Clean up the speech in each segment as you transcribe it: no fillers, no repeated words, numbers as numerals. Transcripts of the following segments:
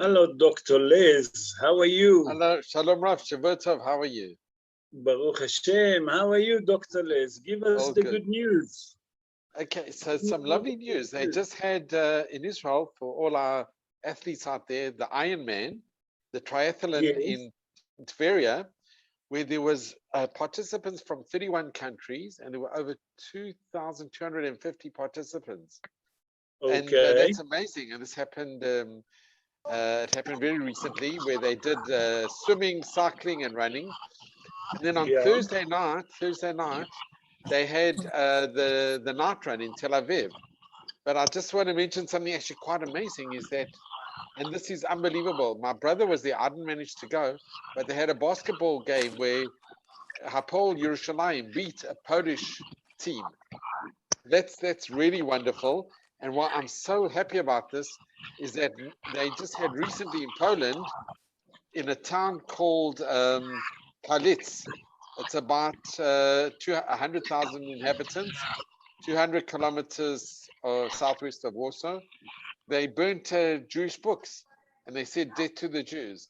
Hello, Dr. Liz. How are you? Hello, Shalom Rav, Shavua Tov, how are you? Baruch Hashem. How are you, Dr. Liz? Give us All the good. good news. Okay, so some lovely news. They just had in Israel, for all our athletes out there, the Ironman, the triathlon in Tveria, where there was participants from 31 countries, and there were over 2,250 participants. Okay. And that's amazing. And this happened, it happened very recently, where they did swimming, cycling, and running. And then on Thursday night, they had the night run in Tel Aviv. But I just want to mention something actually quite amazing is that, and this is unbelievable. My brother was there. I didn't manage to go, but they had a basketball game where Hapoel Yerushalayim beat a Polish team. That's really wonderful. And what I'm so happy about this is that they just had recently in Poland, in a town called Kalitz. It's about 100,000 inhabitants, 200 kilometers southwest of Warsaw. They burnt Jewish books, and they said death to the Jews.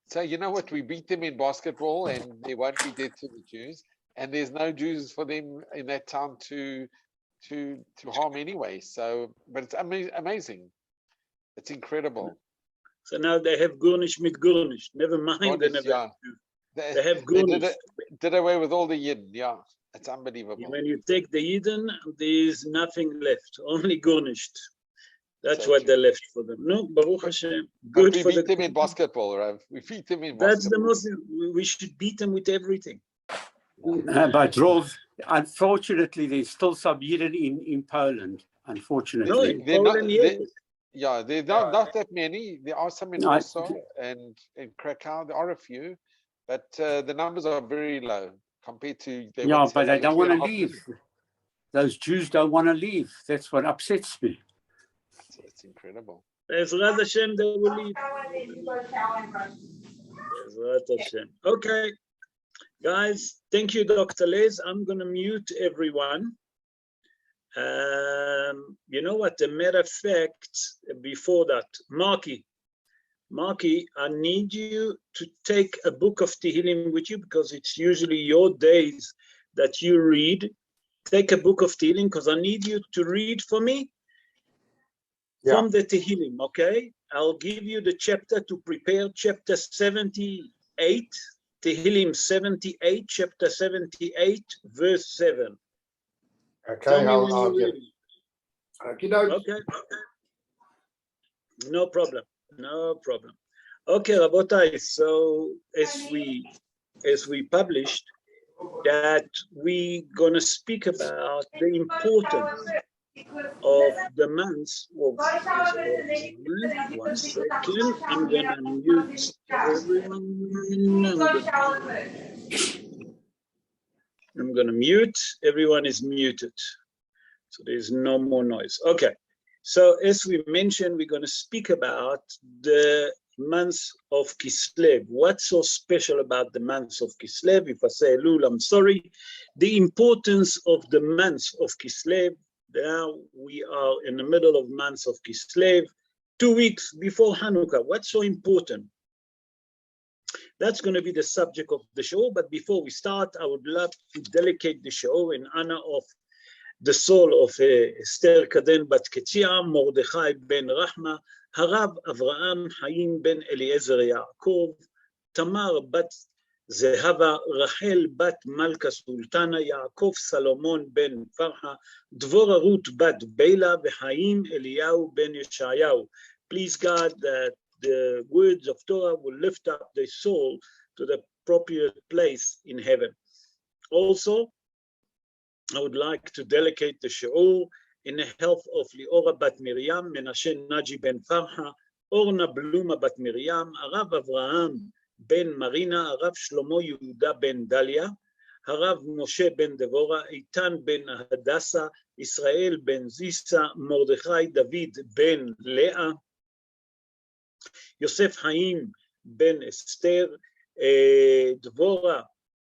So you know what? We beat them in basketball, and there won't be death to the Jews. And there's no Jews for them in that town to harm anyway. So, but it's amazing. It's incredible. So now they have Gurnish mit Gurnish. Never mind. They have Gurnish. They did away with all the Yidden. Yeah, it's unbelievable. When you take the Yidden, there's nothing left. Only Gurnished. That's so what they left for them. No, Baruch Hashem. Good for beat them in basketball, Rav. We beat them in That's basketball. the most. We should beat them with everything. But Rov, unfortunately, there's still some Yidden in Poland. Unfortunately, no, in Poland, there are not that many. There are some in Warsaw and in Krakow. There are a few, but the numbers are very low compared to. But they don't want to leave. Those Jews don't want to leave. That's what upsets me. It's incredible. Ezrat Hashem, they will leave. Ezrat Hashem. Okay, guys, thank you, Dr. Les. I'm going to mute everyone. You know what? A matter of fact, before that, Marky, I need you to take a book of Tehillim with you because it's usually your days that you read. Take a book of Tehillim because I need you to read for me from the Tehillim, okay? I'll give you the chapter to prepare, chapter 78, Tehillim 78, chapter 78, verse 7. Okay, I'll get it. Okay. No problem. Okay, Rabotai, so as we published that we gonna speak about the importance of the months of 1 second. I'm gonna mute everyone. I'm gonna mute. Everyone is muted, so there's no more noise. Okay. So as we mentioned, we're going to speak about the months of Kislev. What's so special about the months of Kislev? If I say Elul, I'm sorry. The importance of the months of Kislev. Now we are in the middle of months of Kislev, 2 weeks before Hanukkah. What's so important? That's going to be the subject of the show. But before we start, I would love to dedicate the show in honor of the soul of Esther Kaden Bat Ketzia, Mordechai ben Rahma, Harav Avraham Hayim ben Eliezer Yaakov, Tamar Bat Zehava, Rachel Bat Malka Sultana, Yaakov Salomon ben Farha, Dvorah Ruth Bat Bela, V'Haim Eliyahu ben Yeshayahu. Please God that the words of Torah will lift up the soul to the appropriate place in heaven. Also, I would like to dedicate the shiur in the health of Liora Bat Miriam, Menashe Naji ben Farha, Orna Bluma Bat Miriam, Harav Avraham ben Marina, Harav Shlomo Yehuda ben Dalia, Harav Moshe ben Devorah, Eitan ben Hadassah, Israel ben Zisa, Mordechai David ben Leah, Yosef Haim ben Esther, Dvorah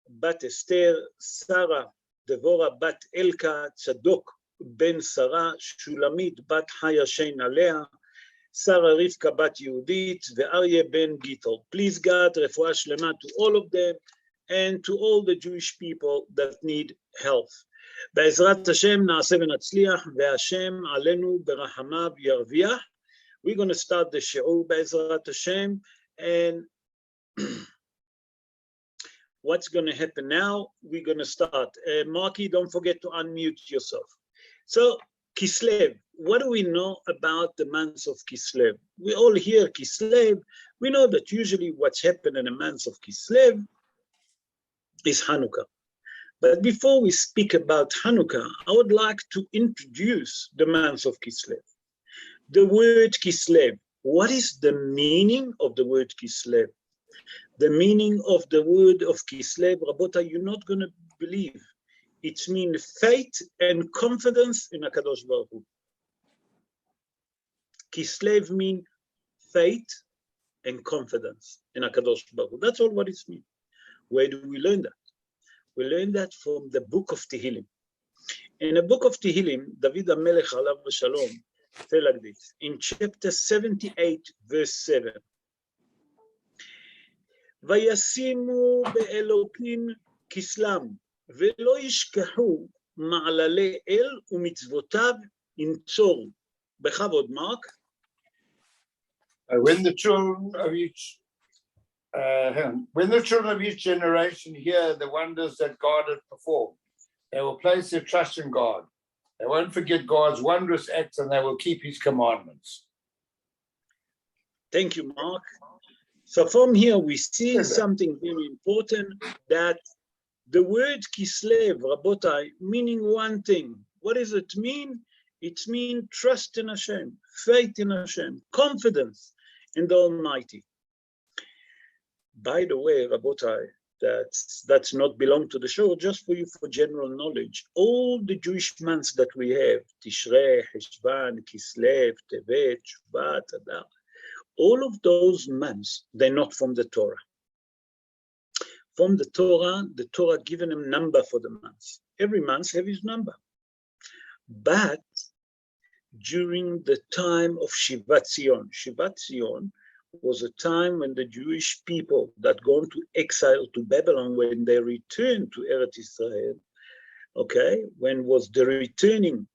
Bat Esther, Sarah Devorah Bat Elka, Tzadok ben Sarah, Shulamit Bat Haya Shein Alea, Sarah Rivka Bat Yehudit, ve'Aryeh Ben Gittel. Please God, refuah shlema to all of them and to all the Jewish people that need health. Be'ezrat Hashem na'aseh v'natzliach, ve'Hashem alenu berachamav yarviach. We're going to start the shi'ur be'ezrat Hashem, and what's going to happen now? We're going to start. Marky, don't forget to unmute yourself. So, Kislev, what do we know about the month of Kislev? We all hear Kislev. We know that usually what's happened in the month of Kislev is Hanukkah. But before we speak about Hanukkah, I would like to introduce the month of Kislev. The word Kislev. What is the meaning of the word Kislev? The meaning of the word of Kislev, Rabota, you're not going to believe. It means faith and confidence in HaKadosh Baruch Hu. Kislev means faith and confidence in HaKadosh Baruch Hu. That's all what it means. Where do we learn that? We learn that from the book of Tehillim. In the book of Tehillim, David HaMelech alav v'shalom says like this, in chapter 78, verse 7, וישימו באלוקים כסלם, ולא ישכחו מעללי אל ומצוותיו ינצורו. בכבוד, Mark. When the children of each generation hear the wonders that God had performed, they will place their trust in God. They won't forget God's wondrous acts, and they will keep his commandments. Thank you, Mark. So from here, we see something very important, that the word Kislev, Rabotai, meaning one thing. What does it mean? It means trust in Hashem, faith in Hashem, confidence in the Almighty. By the way, Rabotai, that's not belong to the show, just for you for general knowledge. All the Jewish months that we have, Tishrei, Heshvan, Kislev, Tevet, Shvat, Adar, all of those months, they're not from the Torah. From the Torah given a number for the months. Every month have his number. But during the time of Shivat Zion was a time when the Jewish people that gone to exile to Babylon, when they returned to Eretz Israel, okay, when was the returning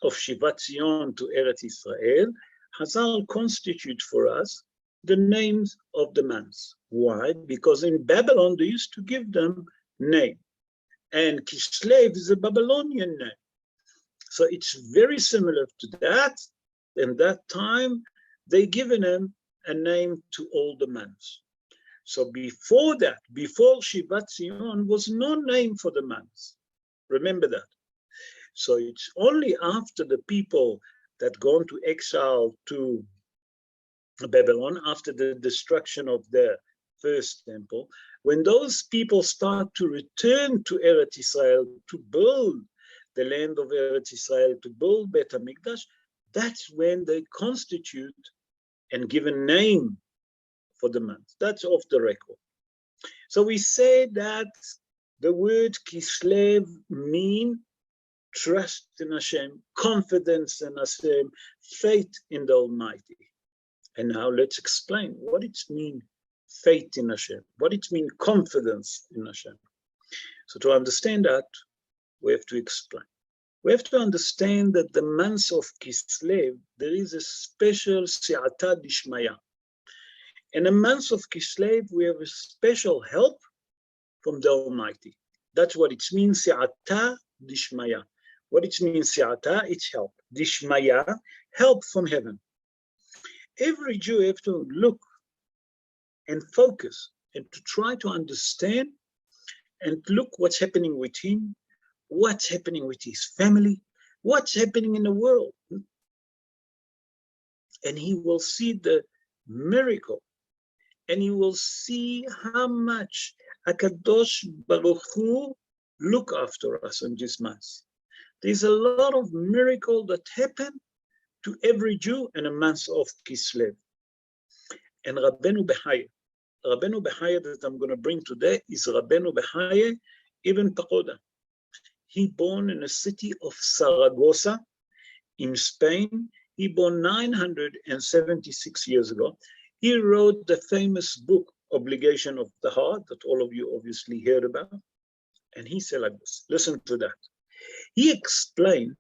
of Shivat Zion to Eretz Israel, Hazal constitute for us the names of the months. Why? Because in Babylon, they used to give them name. And Kislev is a Babylonian name. So it's very similar to that. In that time, they given them a name to all the months. So before that, before Shivat Zion, was no name for the months. Remember that. So it's only after the people that gone to exile to Babylon, after the destruction of the first temple, when those people start to return to Eretz Israel, to build the land of Eretz Israel, to build Bet HaMikdash, that's when they constitute and give a name for the month. That's off the record. So we say that the word Kislev means trust in Hashem, confidence in Hashem, faith in the Almighty. And now let's explain what it means, faith in Hashem, what it means, confidence in Hashem. So to understand that, we have to explain. We have to understand that the month of Kislev, there is a special Si'ata Dishmaya. In the month of Kislev, we have a special help from the Almighty. That's what it means, Si'ata Dishmaya. What it means, Si'ata, it's help. Dishmaya, help from heaven. Every Jew have to look and focus and to try to understand and look what's happening with him, what's happening with his family, what's happening in the world. And he will see the miracle, and he will see how much HaKadosh Baruch Hu look after us in this month. There's a lot of miracle that happen to every Jew in a month of Kislev. And Rabbeinu Behaye that I'm going to bring today is Rabbeinu Behaye Ibn Pagoda. He born in the city of Saragossa in Spain. He born 976 years ago. He wrote the famous book, Obligation of the Heart, that all of you obviously heard about. And he said like this, listen to that. He explained,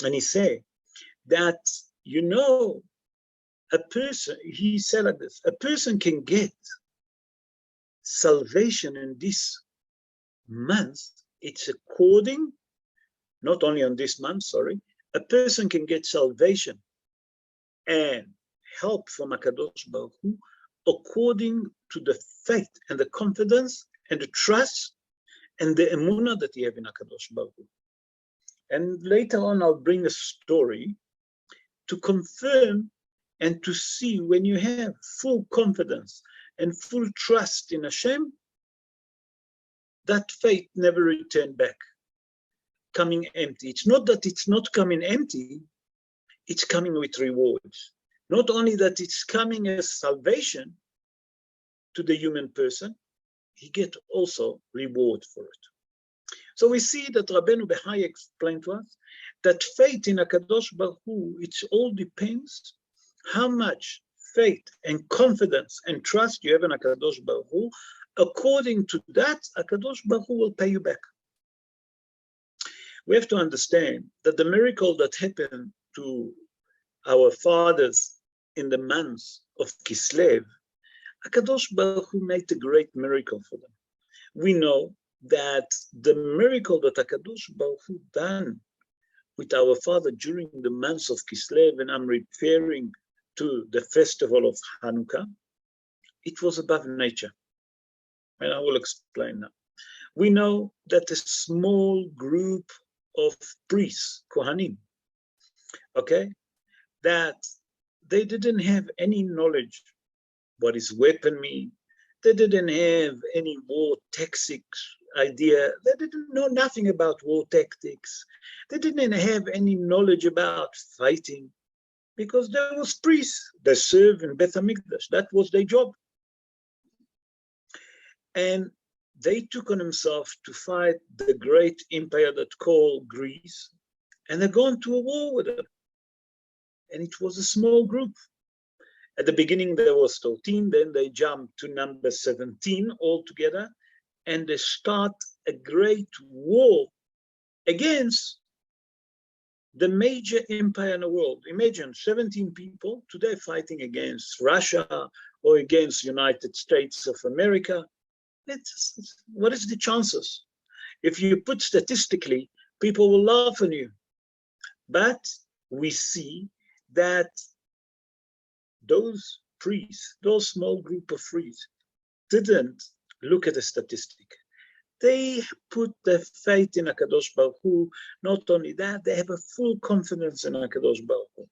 and he said that, you know, a person, he said like this, a person can get salvation in this month. It's according, not only on this month, sorry, a person can get salvation and help from HaKadosh Baruch Hu according to the faith and the confidence and the trust and the emunah that you have in HaKadosh Baruch Hu. And later on, I'll bring a story to confirm and to see when you have full confidence and full trust in Hashem, that faith never returned back, coming empty. It's not that it's not coming empty, it's coming with rewards. Not only that it's coming as salvation to the human person, he get also reward for it. So we see that Rabbeinu Bechai explained to us that faith in HaKadosh Baruch Hu, it all depends how much faith and confidence and trust you have in HaKadosh Baruch Hu. According to that, HaKadosh Baruch Hu will pay you back. We have to understand that the miracle that happened to our fathers in the months of Kislev, HaKadosh Baruch Hu made a great miracle for them. We know that the miracle that HaKadosh Baruch Hu done with our father during the months of Kislev, and I'm referring to the festival of Hanukkah, it was above nature. And I will explain now. We know that a small group of priests, Kohanim, okay, that they didn't have any knowledge what is weapon mean. They didn't have any war tactics idea. They didn't know nothing about war tactics. They didn't have any knowledge about fighting because there was priests. They served in Beth HaMikdash. That was their job. And they took on themselves to fight the great empire that called Greece, and they're going to a war with them. And it was a small group. At the beginning, there was 13, then they jumped to number 17 altogether, and they start a great war against the major empire in the world. Imagine 17 people today fighting against Russia or against United States of America. What is the chances? If you put statistically, people will laugh on you. But we see that those priests, those small group of priests, didn't look at the statistic. They put their faith in HaKadosh Baruch Hu. Not only that, they have a full confidence in HaKadosh Baruch Hu.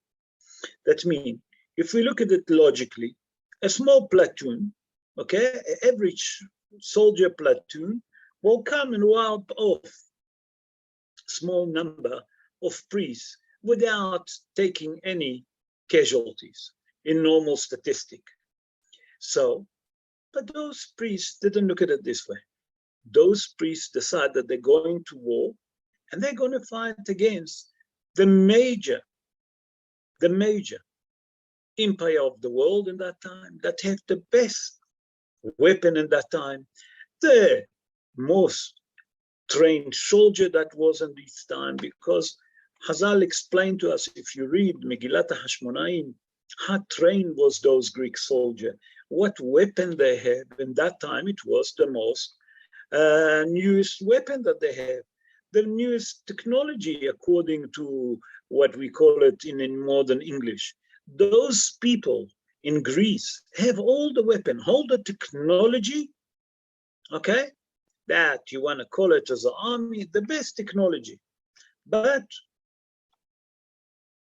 That means, if we look at it logically, a small platoon, okay, an average soldier platoon will come and wipe off small number of priests without taking any casualties in normal statistic. So, but those priests didn't look at it this way. Those priests decide that they're going to war and they're going to fight against the major empire of the world in that time that have the best weapon in that time, the most trained soldier that was in this time, because Chazal explained to us, if you read Megillat HaShmonaim, how trained was those Greek soldiers, what weapon they have. In that time, it was the most newest weapon that they have, the newest technology, according to what we call it in modern English. Those people in Greece have all the weapon, all the technology, okay, that you want to call it as an army, the best technology. But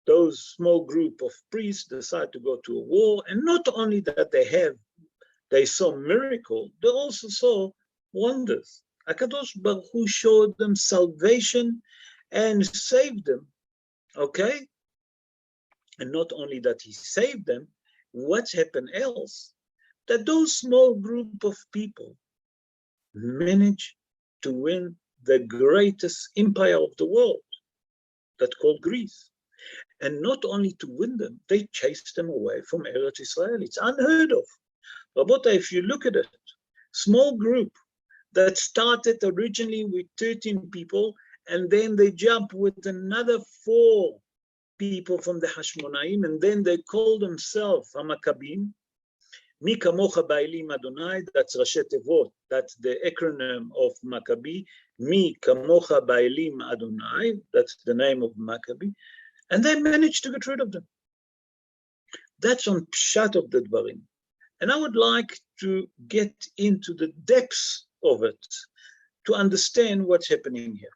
those small group of priests decide to go to a war, and not only that they saw miracle, they also saw wonders. HaKadosh Baruch Hu showed them salvation and saved them, okay? And not only that he saved them, what happened else? That those small group of people managed to win the greatest empire of the world, that called Greece. And not only to win them, they chased them away from Eretz Israel. It's unheard of. Rabota, if you look at it, small group that started originally with 13 people, and then they jumped with another 4 people from the Hashmonaim, and then they called themselves Hamakabim. Mi kamocha ba'elim Adonai, that's Rashi Tevot, that's the acronym of Maccabi. Mi kamocha ba'elim Adonai, that's the name of Maccabi. And they managed to get rid of them. That's on Pshat of the Dvarim. And I would like to get into the depths of it to understand what's happening here.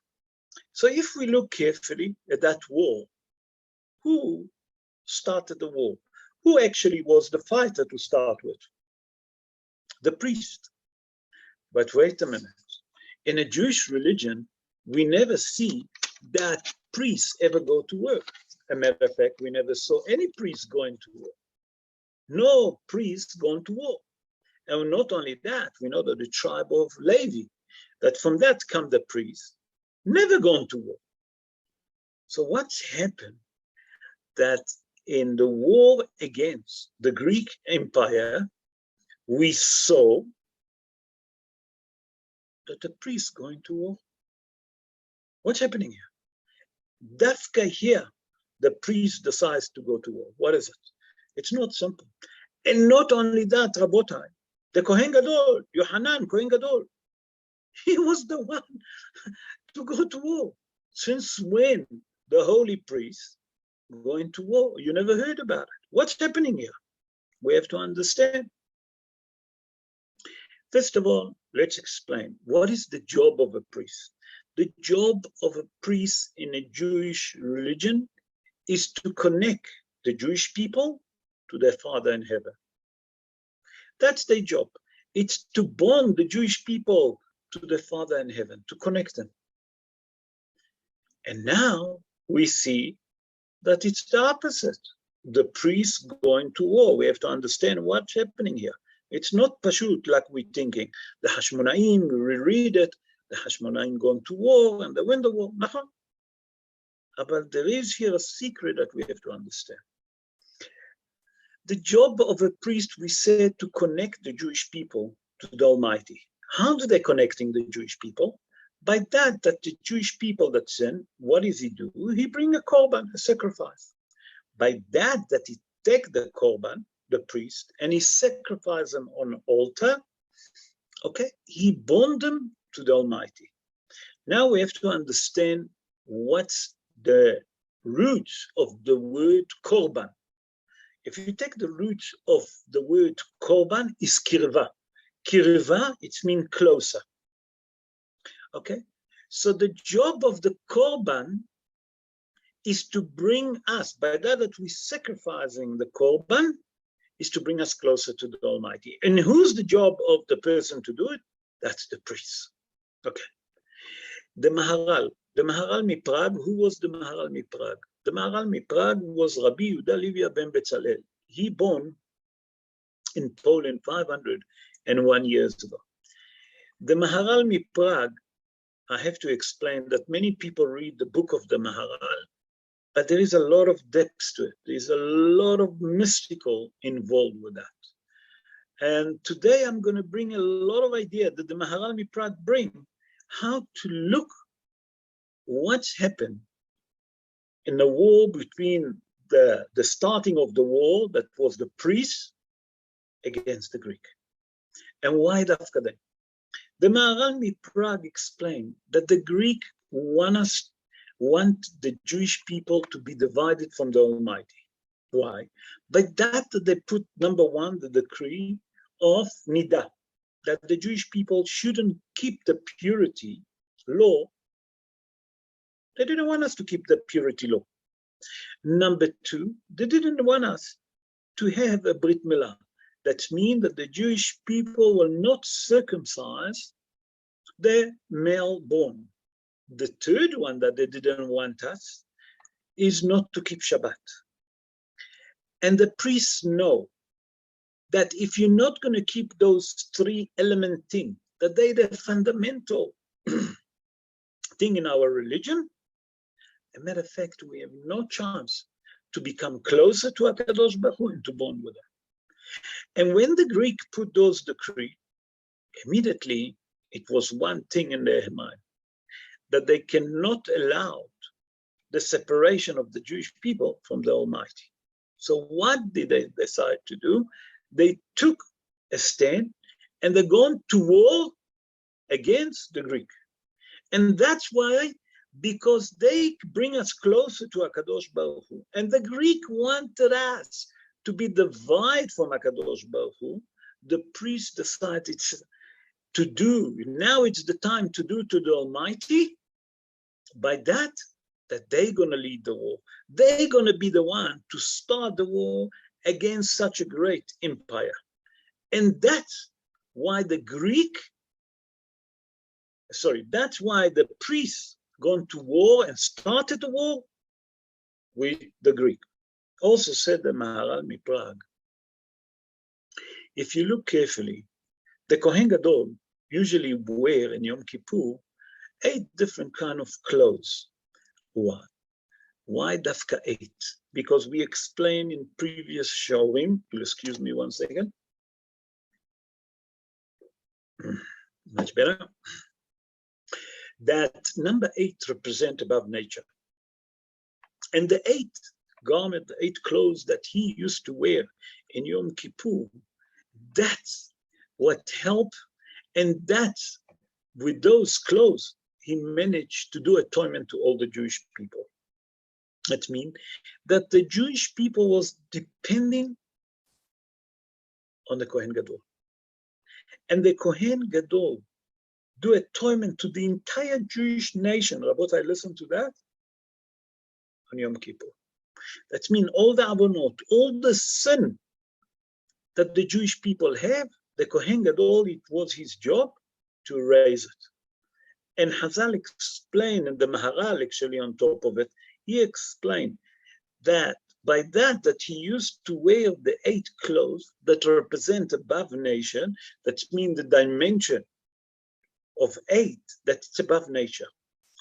So if we look carefully at that war, who started the war? Who actually was the fighter to start with? The priest. But wait a minute. In a Jewish religion, we never see that priests ever go to work. As a matter of fact, we never saw any priest going to war. No priest going to war. And not only that, we know that the tribe of Levy, that from that come the priests, never gone to war. So what's happened? That in the war against the Greek Empire, we saw that the priests going to war. What's happening here? Dafka here, the priest decides to go to war. What is it? It's not simple. And not only that, Rabotai, the Kohen Gadol, Yohanan, Kohen Gadol, he was the one to go to war. Since when the holy priest going to war? You never heard about it. What's happening here? We have to understand. First of all, let's explain. What is the job of a priest? The job of a priest in a Jewish religion is to connect the Jewish people to their Father in heaven. That's their job. It's to bond the Jewish people to the Father in heaven, to connect them. And now we see that it's the opposite. The priests going to war. We have to understand what's happening here. It's not pashut like we're thinking. The Hashmonaim, we reread it, the Hashmonaim going to war and they win the war. No. But there is here a secret that we have to understand. The job of a priest, we said, to connect the Jewish people to the Almighty. How do they connecting the Jewish people? By that the Jewish people that sin, what does he do? He bring a korban, a sacrifice. By that he take the korban, the priest, and he sacrifice them on an altar. Okay, he bond them to the Almighty. Now we have to understand what's the roots of the word korban. If you take the root of the word korban, is kirva. Kirva, it means closer. Okay, so the job of the korban is to bring us, by that we're sacrificing the korban, is to bring us closer to the Almighty. And who's the job of the person to do it? That's the priest. Okay. The Maharal mi Prague, who was the Maharal mi Prague? The Maharal mi Prague was Rabbi Yehuda Levy ben Betzalel. He born in Poland 501 years ago. The Maharal mi Prague, I have to explain that many people read the book of the Maharal, but there is a lot of depth to it. There's a lot of mystical involved with that. And today I'm going to bring a lot of ideas that the Maharal mi Prague bring, how to look what's happened in the war between the starting of the war, that was the priests against the Greek. And why Dafka then? The Maharal mi Prague explained that the Greek want the Jewish people to be divided from the Almighty. Why? By that they put, number one, the decree of Nida, that the Jewish people shouldn't keep the purity law. They didn't want us to keep the purity law. Number two, they didn't want us to have a Brit Milah. That means that the Jewish people will not circumcise their male born. The third one that they didn't want us is not to keep Shabbat. And the priests know that if you're not going to keep those 3 element things, that they're the fundamental thing in our religion, as a matter of fact, we have no chance to become closer to HaKadosh Baruch Hu and to bond with him. And when the Greek put those decrees, immediately it was one thing in their mind, that they cannot allow the separation of the Jewish people from the Almighty. So what did they decide to do? They took a stand and they're going to war against the Greek. And that's why, because they bring us closer to HaKadosh Baruch Hu, and the Greek wanted us to be divided from HaKadosh Baruch Hu, the priest decided to do, now it's the time to do to the Almighty, by that they're going to lead the war. They're going to be the one to start the war against such a great empire. And that's why the priests gone to war and started the war with the Greek. Also said the Maharal Miprag, if you look carefully, the Kohen Gadol usually wear in Yom Kippur 8 different kind of clothes. Why? Why Dafka 8? Because we explained in previous showing, you'll excuse me 1 second. Much better. That number 8 represent above nature. And the 8 garment, the 8 clothes that he used to wear in Yom Kippur, that's what helped, and that's with those clothes he managed to do atonement to all the Jewish people. That means that the Jewish people was depending on the Kohen Gadol. And the Kohen Gadol do atonement to the entire Jewish nation. Rabotai, listen to that, on Yom Kippur. That means all the avonot, all the sin that the Jewish people have, the Kohen Gadol, it was his job to erase it. And Hazal explained, and the Maharal actually on top of it, he explained that by that he used to wear the 8 clothes that represent above nation, that means the dimension of 8, that it's above nature.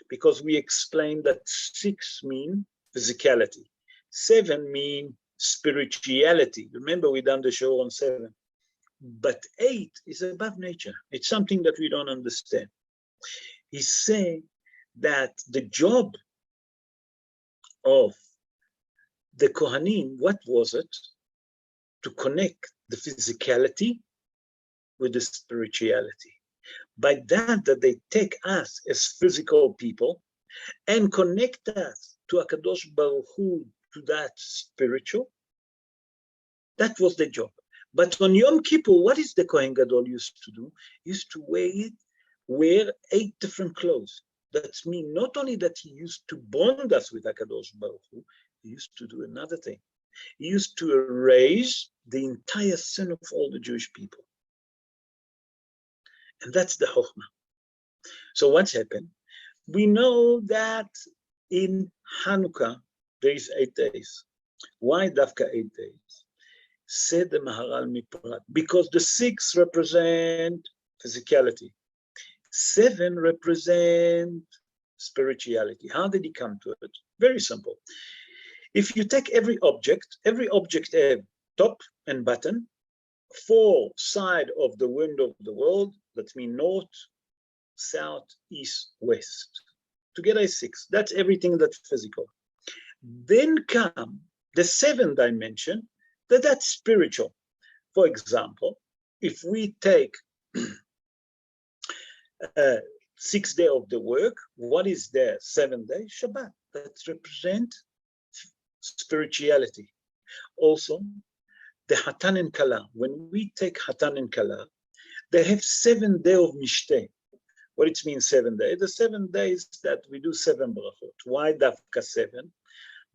Because we explained that 6 mean physicality, 7 mean spirituality. Remember, we done the show on 7. But 8 is above nature. It's something that we don't understand. He's saying that the job of the Kohanim, what was it? To connect the physicality with the spirituality. By that they take us as physical people and connect us to HaKadosh Baruch Hu, to that spiritual. That was the job. But on Yom Kippur, what is the Kohen Gadol used to do? He used to wear 8 different clothes. That means not only that he used to bond us with HaKadosh Baruch Hu, he used to do another thing. He used to erase the entire sin of all the Jewish people. And that's the Chokhmah. So what's happened? We know that in Hanukkah, there is 8 days. Why Dafka 8 days? Said the Maharal Miprat, because the 6 represent physicality. 7 represent spirituality. How did he come to it? Very simple. If you take every object have top and bottom, 4 sides of the window of the world, that means north, south, east, west. Together is 6. That's everything that's physical. Then come the 7th dimension, that's spiritual. For example, if we take 6th day of the work, what is there? 7th day? Shabbat. That represents spirituality. Also, the Hatan and Kala. When we take Hatan and Kala, they have 7 days of Mishteh. What it means 7 days? The 7 days that we do 7 brachot. Why Dafka 7?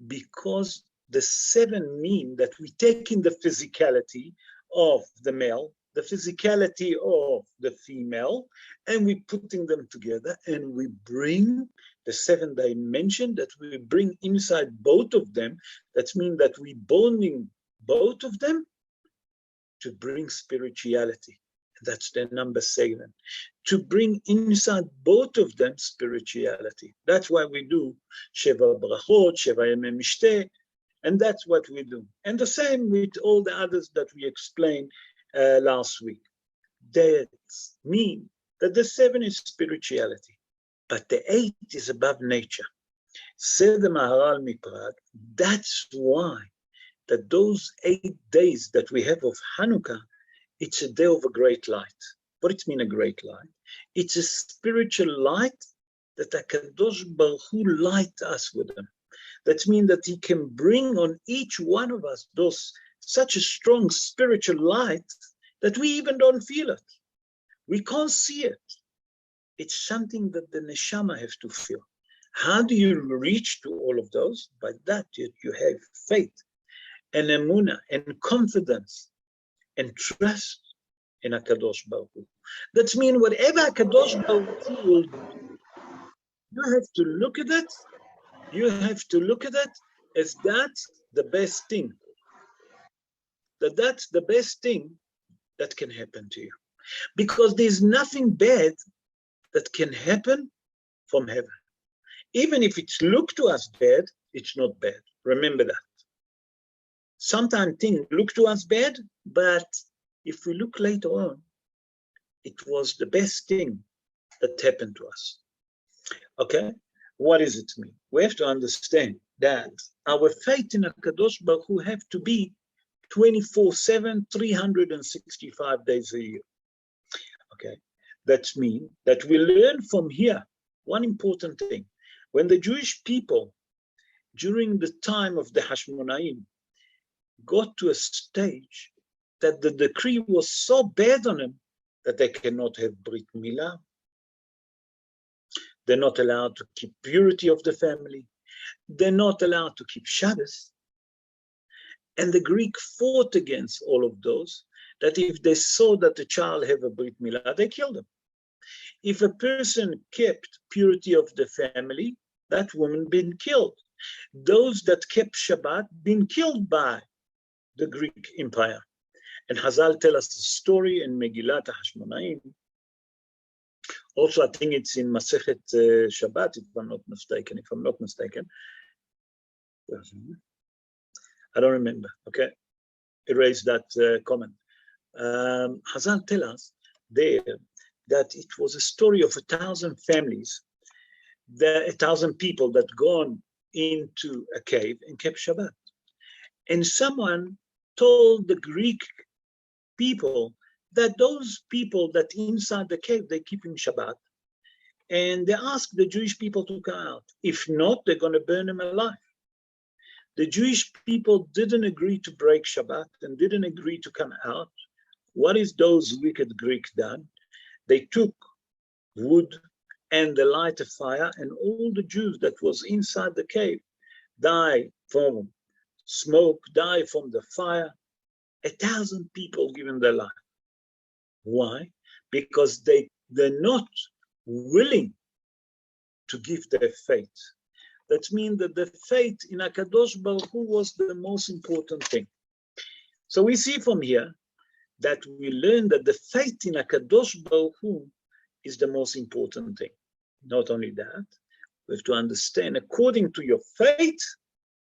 Because the 7 mean that we take in the physicality of the male, the physicality of the female, and we putting them together, and we bring the 7th dimension that we bring inside both of them. That means that we bonding both of them to bring spirituality. That's the number 7. To bring inside both of them spirituality. That's why we do Sheva Brachot, Sheva Yemei Mishteh, And that's what we do. And the same with all the others that we explained last week. That means that the 7 is spirituality, but the 8 is above nature. Said the Maharal Miprag, that's why that those 8 days that we have of Hanukkah, it's a day of a great light. What does it mean, a great light? It's a spiritual light that HaKadosh Baruch Hu light us with them. That means that he can bring on each one of us such a strong spiritual light that we even don't feel it. We can't see it. It's something that the neshama have to feel. How do you reach to all of those? By that you have faith and emunah and confidence and trust in HaKadosh Baruch Hu. That means whatever HaKadosh Baruch Hu will do, you have to look at it. You have to look at it as that's the best thing. That's the best thing that can happen to you. Because there's nothing bad that can happen from heaven. Even if it's looked to us bad, it's not bad. Remember that. Sometimes things look to us bad, but if we look later on, it was the best thing that happened to us. Okay? What does it mean? We have to understand that our faith in HaKadosh Baruch Hu have to be 24/7, 365 days a year. Okay? That means that we learn from here one important thing. When the Jewish people, during the time of the Hashmonaim, got to a stage that the decree was so bad on them that they cannot have Brit Milah, they're not allowed to keep purity of the family, they're not allowed to keep Shabbos. And the Greek fought against all of those, that if they saw that the child have a Brit Milah, they killed him. If a person kept purity of the family, that woman been killed. Those that kept Shabbat been killed by the Greek Empire. And Hazal tell us the story in Megillat HaShmonaim. Also, I think it's in Masechet Shabbat, if I'm not mistaken. I don't remember, okay? Erase that comment. Hazal tell us there that it was a story of 1,000 families, 1,000 people that gone into a cave and kept Shabbat. And someone told the Greek people that those people that inside the cave, they keeping Shabbat. And they asked the Jewish people to come out. If not, they're going to burn them alive. The Jewish people didn't agree to break Shabbat and didn't agree to come out. What is those wicked Greeks done? They took wood and they light a fire, and all the Jews that was inside the cave died from smoke, died from the fire. 1,000 people given their life. Why? Because they're not willing to give their faith. That means that the faith in HaKadosh Baruch Hu was the most important thing. So we see from here that we learn that the faith in HaKadosh Baruch Hu is the most important thing. Not only that, we have to understand, according to your faith,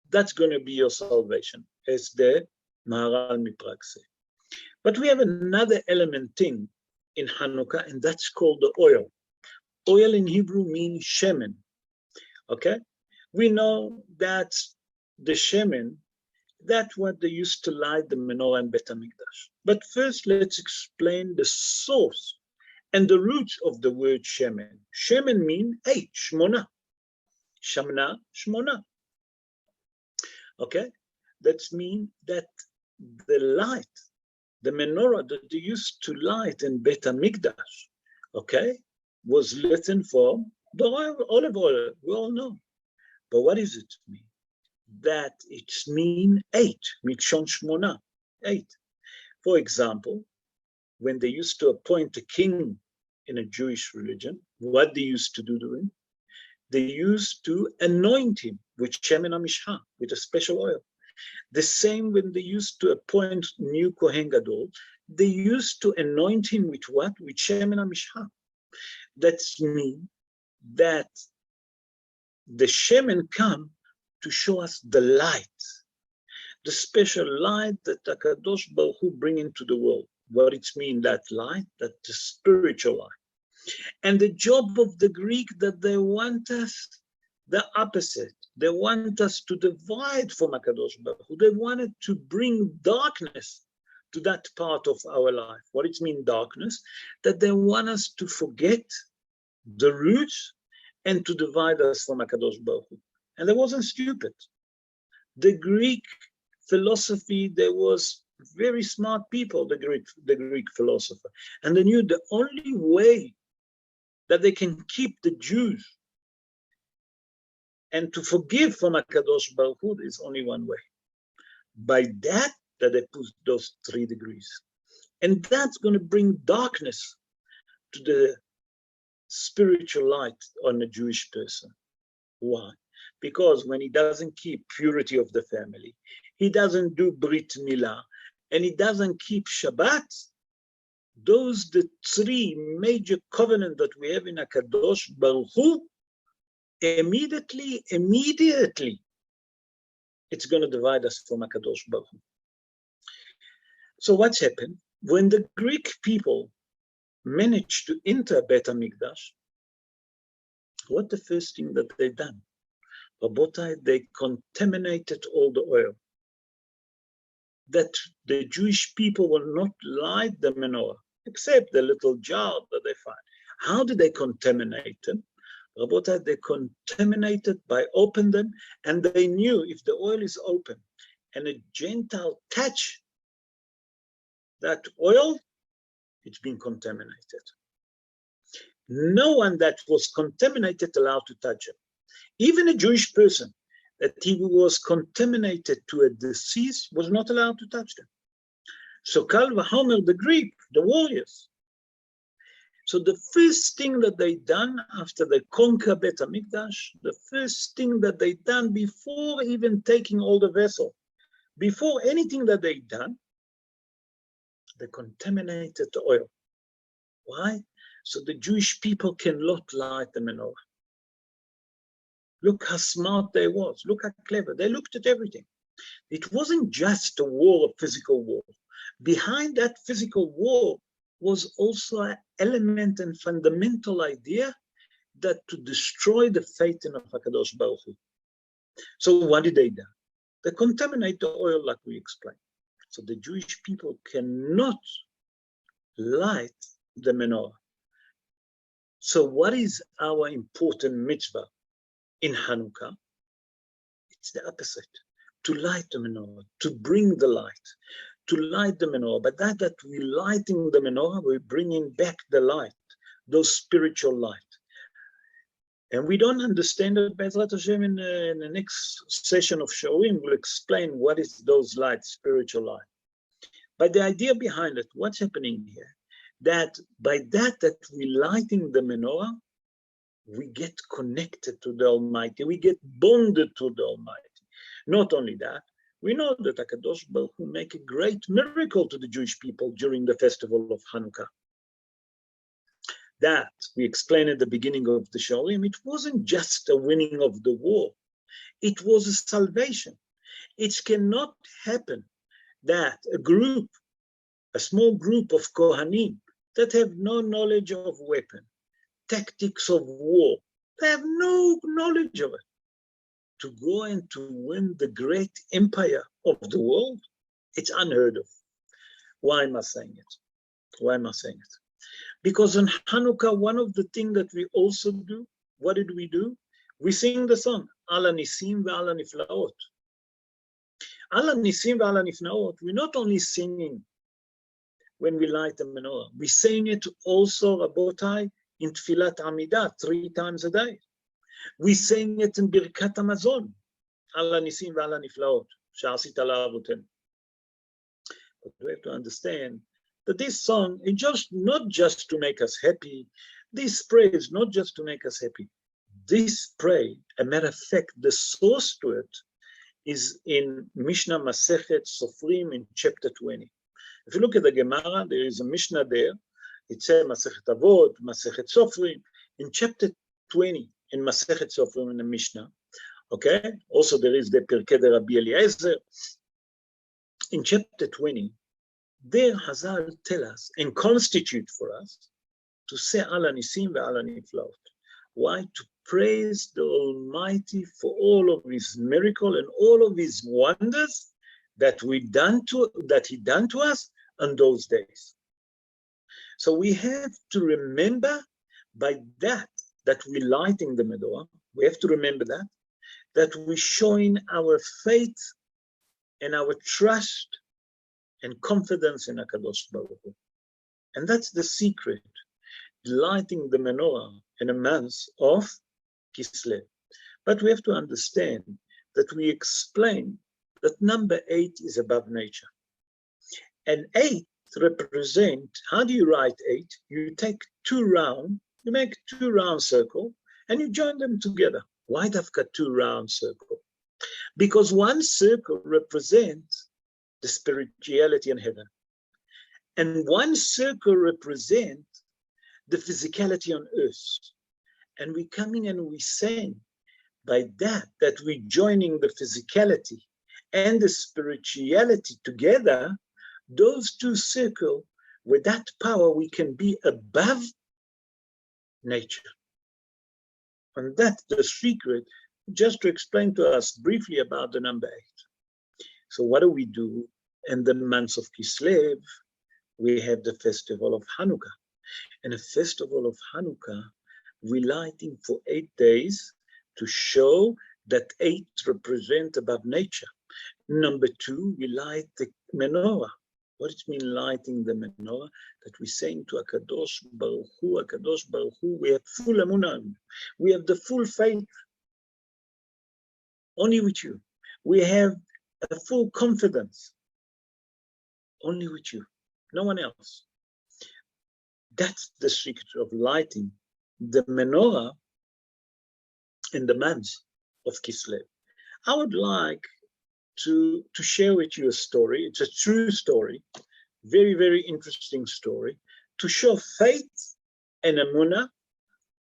that's going to be your salvation, as the Maharal Miprag said. But we have another element thing in Hanukkah, and that's called the oil. Oil in Hebrew means shemen. Okay? We know that the shemen, that's what they used to light the menorah and Bet HaMikdash. But first, let's explain the source and the root of the word shemen. Shemen means 8, shmona. Shamna, shmona. Okay? That means that the light, the menorah that they used to light in Bet HaMikdash, okay, was lit from the olive oil, we all know. But what does it mean? That it means 8, Mitshon Shmona, 8. For example, when they used to appoint a king in a Jewish religion, what they used to do to him? They used to anoint him with Shemen HaMishcha, with a special oil. The same when they used to appoint new Kohen Gadol, they used to anoint him with what? With Shemen HaMishcha. That means that the Shemen come to show us the light, the special light that HaKadosh Baruch Hu bring into the world. What it means, that light, that the spiritual light. And the job of the Greek, that they want us the opposite. They want us to divide from HaKadosh Baruch Hu. They wanted to bring darkness to that part of our life. What it means, darkness? That they want us to forget the roots and to divide us from HaKadosh Baruch Hu. And they wasn't stupid. The Greek philosophy, there was very smart people, the Greek philosopher. And they knew the only way that they can keep the Jews and to forgive from HaKadosh Baruch Hu is only one way. By that they put those 3 degrees. And that's going to bring darkness to the spiritual light on a Jewish person. Why? Because when he doesn't keep purity of the family, he doesn't do Brit Milah, and he doesn't keep Shabbat, those the 3 major covenants that we have in HaKadosh Baruch Hu, immediately, it's going to divide us from HaKadosh Baruch Hu. So what's happened? When the Greek people managed to enter Bet HaMikdash, what the first thing that they done? Rabotai, they contaminated all the oil. That the Jewish people will not light the menorah, except the little jar that they find. How did they contaminate them? Rabotai, they contaminated by opening them, and they knew if the oil is open and a Gentile touch that oil, it's been contaminated. No one that was contaminated allowed to touch it. Even a Jewish person that he was contaminated to a disease was not allowed to touch them. So Kal v'Homer, the Greek, the warriors. So the first thing that they done after they conquer Bet HaMikdash, the first thing that they done before even taking all the vessel, before anything that they done, they contaminated the oil. Why? So the Jewish people cannot light the menorah. Look how smart they was. Look how clever. They looked at everything. It wasn't just a war, a physical war. Behind that physical war was also an element and fundamental idea that to destroy the faith in HaKadosh Baruch Hu. So what did they do? They contaminate the oil like we explained. So the Jewish people cannot light the menorah. So what is our important mitzvah in Hanukkah? It's the opposite. To light the menorah, to bring the light, to light the menorah. But that we're lighting the menorah, we're bringing back the light, those spiritual light. And we don't understand it, Bezrat Hashem, in the next session of Shorim, we'll explain what is those lights, spiritual light. But the idea behind it, what's happening here? That by that we're lighting the menorah, we get connected to the Almighty. We get bonded to the Almighty. Not only that, we know that HaKadosh Baruch Hu make a great miracle to the Jewish people during the festival of Hanukkah. That we explained at the beginning of the Shorim, it wasn't just a winning of the war. It was a salvation. It cannot happen that a small group of Kohanim that have no knowledge of weapon, tactics of war, they have no knowledge of it, to go and to win the great empire of the world, it's unheard of. Why am I saying it? Why am I saying it? Because on Hanukkah, one of the things that we also do, what did we do? We sing the song, Ala Nisim ve'ala Niflaot. Ala Nisim ve'ala Niflaot, we're not only singing when we light the menorah, we sing it also, Rabotai, in Tfilat Amidah, 3 times a day. We sing it in Birkat Hamazon, Ala Nisim ve'ala Niflaot, Sha'asit ala Avotenu. But we have to understand that this song is just not just to make us happy. This prayer is not just to make us happy. This prayer, a matter of fact, the source to it is in Mishnah Masechet Sofrim in chapter 20. If you look at the Gemara, there is a Mishnah there. It says Masechet Avot, Masechet Sofrim. In chapter 20, in Masechet Sofrim in the Mishnah, okay? Also there is the Pirkei de Rabbi Eliezer. in chapter 20, there Hazal tell us and constitute for us to say Ala Nisim ve'Ala Niflaot. Why? To praise the Almighty for all of His miracle and all of His wonders that He done to us on those days. So we have to remember by that we're lighting the menorah. We have to remember that we're showing our faith and our trust and confidence in HaKadosh Baruch Hu. And that's the secret, lighting the menorah in a month of Kislev. But we have to understand that we explain that number 8 is above nature. And 8 represent, how do you write 8? You take you make 2 round circles and you join them together. Why have got 2 round circles? Because one circle represents the spirituality in heaven. And one circle represents the physicality on earth. And we come in and we say by that we're joining the physicality and the spirituality together, those 2 circles, with that power, we can be above nature. And that's the secret, just to explain to us briefly about the number 8. So what do we do? In the month of Kislev, we have the festival of Hanukkah. And the festival of Hanukkah, we're lighting for 8 days to show that 8 represent above nature. Number 2, we light the menorah. What does it mean lighting the menorah? That we're saying to HaKadosh Baruch Hu, we have full emunah. We have the full faith only with you. We have a full confidence only with you, no one else. That's the secret of lighting the menorah in the month of Kislev. I would like to share with you a story. It's a true story, very, very interesting story, to show faith and emunah,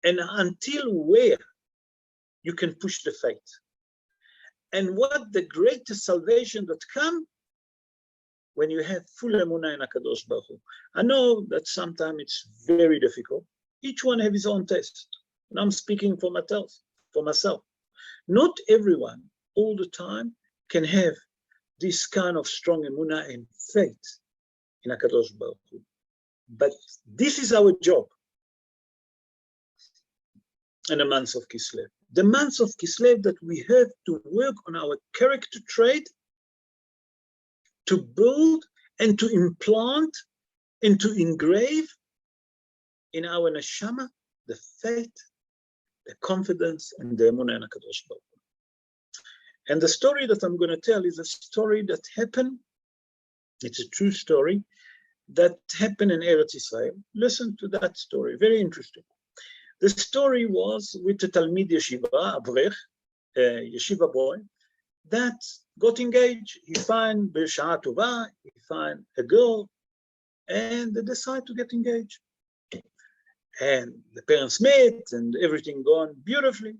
and until where you can push the faith. And what the greatest salvation that comes when you have full emunah in HaKadosh Baruch Hu. I know that sometimes it's very difficult. Each one have his own test. And I'm speaking for myself. Not everyone all the time can have this kind of strong emunah and faith in HaKadosh Baruch Hu. But this is our job in the month of Kislev. The month of Kislev that we have to work on our character trait, to build and to implant and to engrave in our neshama the faith, the confidence, and the emunah in HaKadosh Baruch Hu. And the story that I'm going to tell is a story that happened. It's a true story that happened in Eretz Israel. Listen to that story, very interesting. The story was with a Talmid Yeshiva, Avrech, a Yeshiva boy, that got engaged. He find B'Sha'at Tova, he find a girl, and they decide to get engaged. And the parents met, and everything gone beautifully.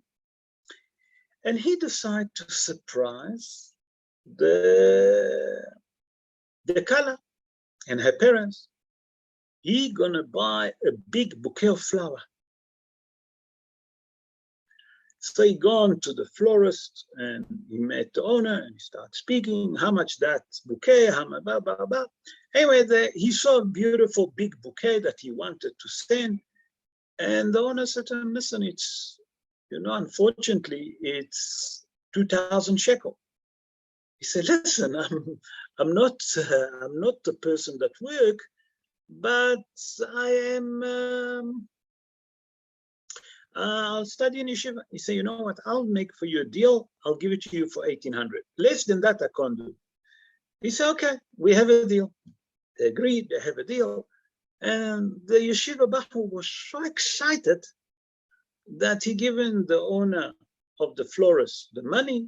And he decided to surprise the Kala and her parents. He gonna buy a big bouquet of flower. So he gone to the florist and he met the owner and he started speaking how much that bouquet, how much, blah, blah, blah. Anyway, he saw a beautiful big bouquet that he wanted to send. And the owner said to him, listen, it's, unfortunately, it's 2,000 shekel. He said, listen, I'm not the person that work, but I am, I'll study in yeshiva. He said, you know what, I'll make for you a deal. I'll give it to you for 1,800. Less than that, I can't do. He said, okay, we have a deal. They agreed, they have a deal. And the yeshiva Bahur was so excited that he given the owner of the florist the money.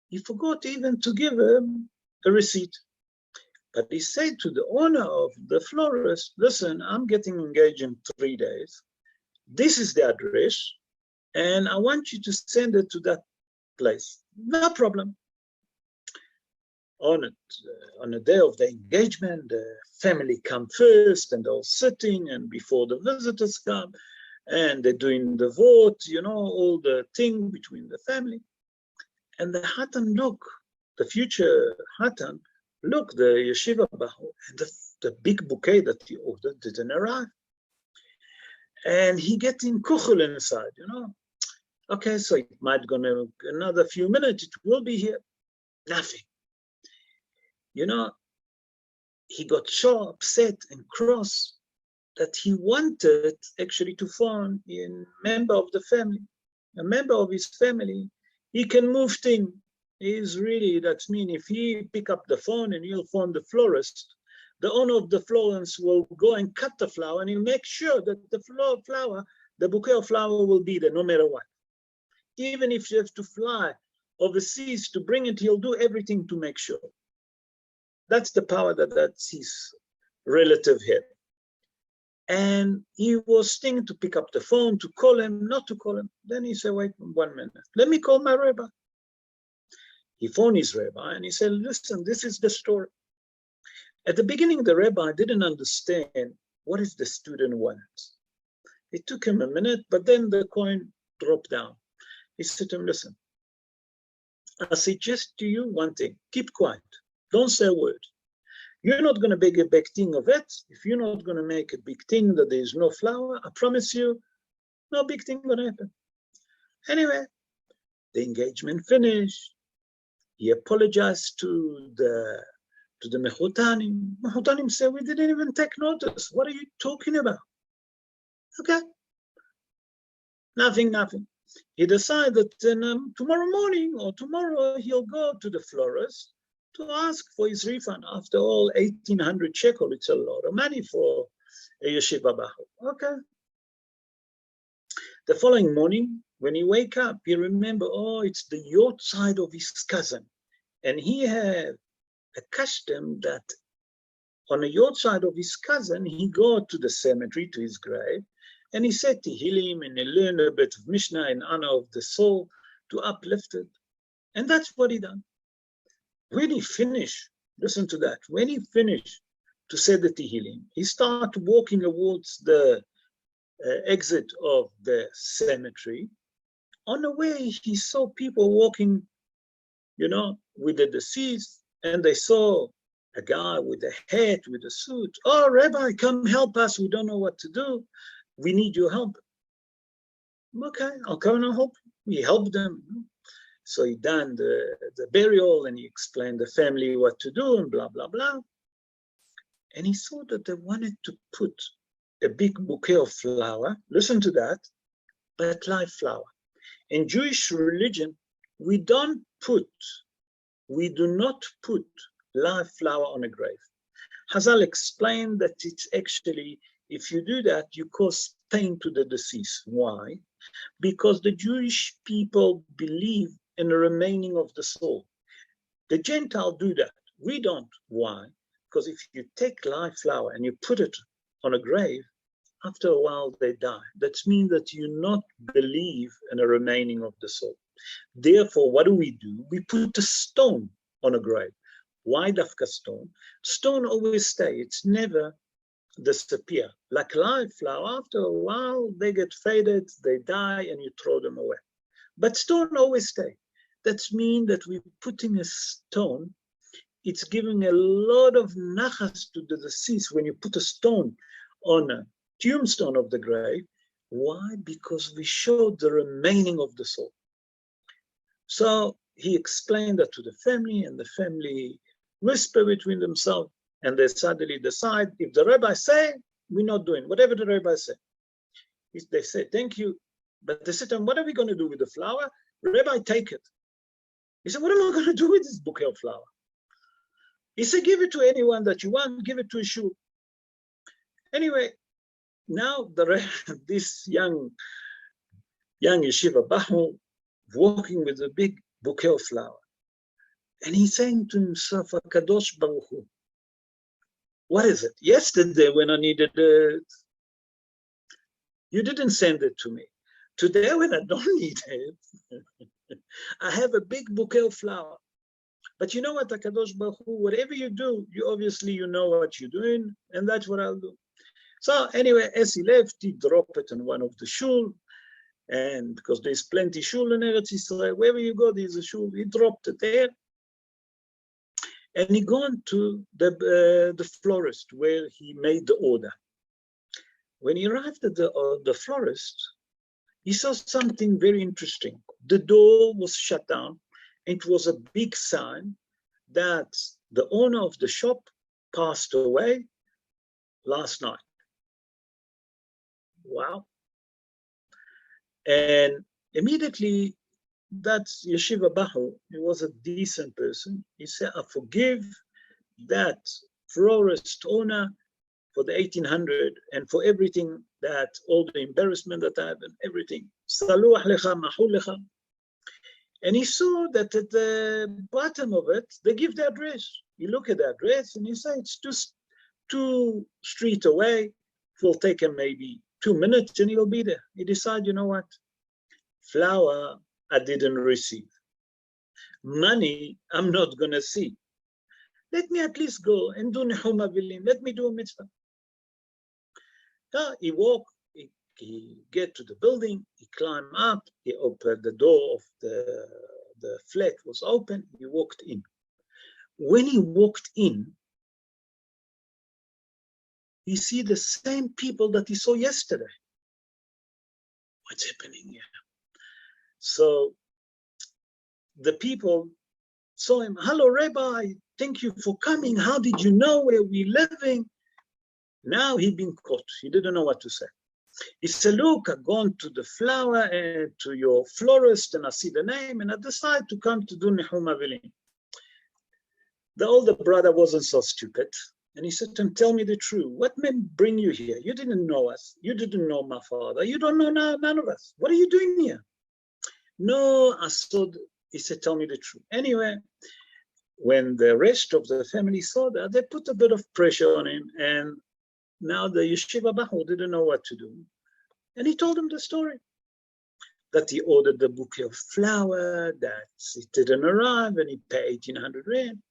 He forgot even to give him a receipt. But he said to the owner of the florist, listen, I'm getting engaged in 3 days. This is the address, and I want you to send it to that place. No problem. on it. On the day of the engagement, the family come first, and they're all sitting, and before the visitors come, and they're doing the vote, all the thing between the family. And the Hatan look, the future Hatan, look, the yeshiva bahur, and the big bouquet that he ordered didn't arrive. And he getting kuchel inside, Okay, so it might gonna another few minutes, it will be here. Nothing. He got so upset and cross that he wanted actually to phone a member of the family. A member of his family, he can move things. That means if he pick up the phone and he'll phone the florist, the owner of the florist will go and cut the flower, and he'll make sure that the flower, the bouquet of flower will be there no matter what. Even if you have to fly overseas to bring it, he'll do everything to make sure. That's the power that his relative had. And he was thinking to pick up the phone, to call him, not to call him. Then he said, wait 1 minute, let me call my rabbi. He phoned his rabbi and he said, listen, this is the story. At the beginning, the rabbi didn't understand what is the student wants. It took him a minute, but then the coin dropped down. He said to him, listen, I suggest to you one thing, keep quiet, don't say a word. You're not going to make a big thing of it. If you're not going to make a big thing that there's no flower, I promise you, no big thing going to happen. Anyway, the engagement finished. He apologized to the Mechutanim. Mechutanim said, we didn't even take notice. What are you talking about? Okay. Nothing. He decided that tomorrow morning or tomorrow he'll go to the florist to ask for his refund. After all, 1,800 shekel, it's a lot of money for a yeshiva bahur. Okay. The following morning, when he wake up, he remember, it's the yacht side of his cousin. And he had a custom that on the yacht side of his cousin, he go to the cemetery, to his grave, and he said Tehillim, and he learned a bit of Mishnah in honor of the soul to uplift it. And that's what he done. When he finished, listen to that, when he finished to say the Tehillim, he started walking towards the exit of the cemetery. On the way, he saw people walking, with the deceased, and they saw a guy with a hat, with a suit. Oh, Rabbi, come help us. We don't know what to do. We need your help. Okay, I'll come and help. We helped them. So he done the burial, and he explained the family what to do, and blah, blah, blah. And he saw that they wanted to put a big bouquet of flower. Listen to that, but live flower. In Jewish religion, we do not put live flower on a grave. Hazal explained that it's actually, if you do that, you cause pain to the deceased. Why? Because the Jewish people believe in the remaining of the soul. The Gentiles do that. We don't. Why? Because if you take live flower and you put it on a grave, after a while they die. That means that you not believe in the remaining of the soul. Therefore, what do? We put a stone on a grave. Why dafka stone? Stone always stay. It's never disappear. Like live flower, after a while, they get faded, they die, and you throw them away. But stone always stay. That means that we're putting a stone. It's giving a lot of nachas to the deceased when you put a stone on a tombstone of the grave. Why? Because we showed the remaining of the soul. So he explained that to the family, and the family whisper between themselves, and they suddenly decide, if the rabbi say, we're not doing whatever the rabbi say. They say, thank you. But they said, what are we going to do with the flower? Rabbi, take it. He said, what am I going to do with this bouquet of flower? He said, give it to anyone that you want, give it to a shul. Anyway, now this young yeshiva bahur walking with a big bouquet of flower. And he's saying to himself, Kadosh Baruch Hu, what is it? Yesterday when I needed it, you didn't send it to me. Today when I don't need it, I have a big bouquet of flower. But you know what, HaKadosh Baruch Hu, whatever you do, you know what you're doing, and that's what I'll do. So anyway, as he left, he dropped it in one of the shul, and because there's plenty shul in Eretz Yisrael, wherever you go, there's a shul. He dropped it there, and he gone to the florist where he made the order. When he arrived at the florist, he saw something very interesting. The door was shut down. It was a big sign that the owner of the shop passed away last night. Wow. And immediately, that Yeshiva Bahu, he was a decent person. He said, I forgive that florist owner for the 1800 and for everything, that all the embarrassment that I have and everything. Saluach lecha, mahu lecha. And he saw that at the bottom of it, they give the address. You look at the address and you say, it's just 2 streets away. It will take him maybe 2 minutes and he'll be there. He decided, you know what? Flour, I didn't receive. Money, I'm not going to see. Let me at least go and do Nehum Avilim. Let me do a mitzvah. He walked, he get to the building, he climbed up, he opened the door of the flat was open, he walked in. When he walked in, he see the same people that he saw yesterday. What's happening here? So the people saw him. Hello, Rabbi, thank you for coming. How did you know where we're living? Now he'd been caught. He didn't know what to say. He said, look, I've gone to the flower and to your florist and I see the name and I decided to come to do Nehum Avilim. The older brother wasn't so stupid. And he said to him, tell me the truth. What men bring you here? You didn't know us. You didn't know my father. You don't know none of us. What are you doing here? No, I saw, he said, tell me the truth. Anyway, when the rest of the family saw that, they put a bit of pressure on him. And now the Yeshiva Bahu didn't know what to do. And he told them the story. That he ordered the bouquet of flower, that it didn't arrive, and he paid 1,800 rand.